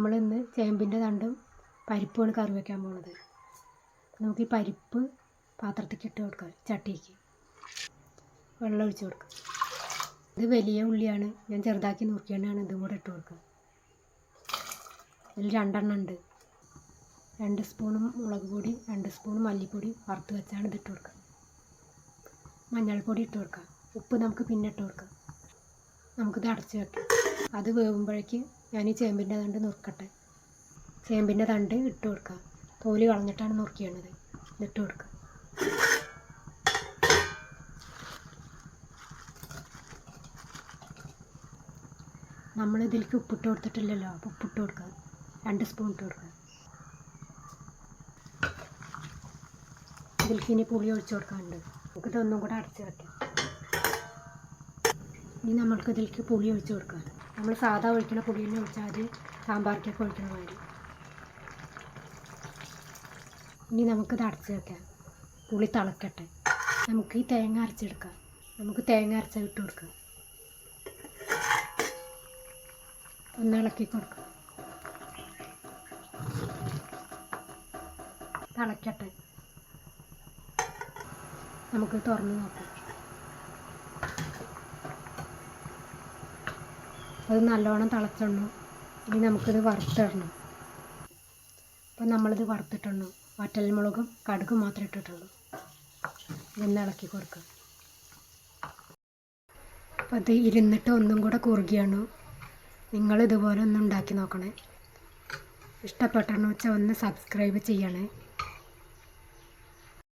നമ്മളിന്ന് ചേമ്പിൻ്റെ തണ്ടും പരിപ്പുമാണ് കറി വയ്ക്കാൻ പോകുന്നത്. നമുക്ക് ഈ പരിപ്പ് പാത്രത്തിലേക്ക് ഇട്ട് കൊടുക്കാം. ചട്ടിക്ക് വെള്ളം ഒഴിച്ച് കൊടുക്കാം. ഇത് വലിയ ഉള്ളിയാണ്, ഞാൻ ചെറുതാക്കി നുറുക്കിയാണ് ഇതും കൂടെ ഇട്ട് കൊടുക്കുക. ഇതിൽ 2 എണ്ണം ഉണ്ട്. 2 സ്പൂണും മുളക് പൊടി, 2 സ്പൂൺ മല്ലിപ്പൊടി വറുത്ത് വെച്ചാണ് ഇതിട്ട് കൊടുക്കുക. മഞ്ഞൾപ്പൊടി ഇട്ട് കൊടുക്കാം. ഉപ്പ് നമുക്ക് പിന്നെ ഇട്ട് കൊടുക്കാം. നമുക്കിത് അടച്ച് വെക്കാം. അത് വേവുമ്പോഴേക്ക് ഞാൻ ഈ ചേമ്പിൻ്റെ തണ്ട് നുറുക്കട്ടെ. ചേമ്പിൻ്റെ തണ്ട് ഇട്ട് കൊടുക്കാം. തോല് കളഞ്ഞിട്ടാണ് നുറുക്കിയത്. ഇതിട്ട് കൊടുക്കുക. നമ്മൾ ഇതിലേക്ക് ഉപ്പിട്ട് കൊടുത്തിട്ടില്ലല്ലോ, അപ്പോൾ ഉപ്പിട്ട് കൊടുക്കുക. 2 സ്പൂൺ ഇട്ട് കൊടുക്കുക. ഇതിലേക്ക് ഇനി പുളി ഒഴിച്ച് കൊടുക്കാനുണ്ട്. നമുക്കിതൊന്നും കൂടെ അടച്ച് വെക്കാം. ഇനി നമുക്ക് ഇതിലേക്ക് പുളി ഒഴിച്ച് കൊടുക്കാം. നമ്മൾ സാധാ ഒഴിക്കണ പുളി തന്നെ ഒഴിച്ചാൽ മതി, സാമ്പാറിക്കൊക്കെ ഒഴിക്കണ മാതിരി. ഇനി നമുക്കിത് അടച്ച് വെക്കാം. പുളി തിളക്കട്ടെ. നമുക്ക് ഈ തേങ്ങ അരച്ചെടുക്കാം. നമുക്ക് തേങ്ങ അരച്ച ഇട്ട് കൊടുക്കാം. ഒന്ന് ഇളക്കി കൊടുക്കാം. തിളക്കട്ടെ. നമുക്ക് തുറന്ന് നോക്കാം. അത് നല്ലോണം തിളച്ചിടണം. ഇനി നമുക്കിത് വറുത്തിടണം. അപ്പം നമ്മളിത് വറുത്തിട്ടുള്ളൂ. വറ്റൽമുളകും കടുകും മാത്രമേ ഇട്ടിട്ടുള്ളൂ. ഇതൊന്ന് ഇളക്കി കൊടുക്കുക. അപ്പം അത് ഇരുന്നിട്ട് ഒന്നും കൂടെ കുറുകിയാണ്. നിങ്ങളിതുപോലെ ഒന്ന് ഉണ്ടാക്കി നോക്കണേ. ഇഷ്ടപ്പെട്ടെന്ന് വെച്ചാൽ ഒന്ന് സബ്സ്ക്രൈബ് ചെയ്യണേ.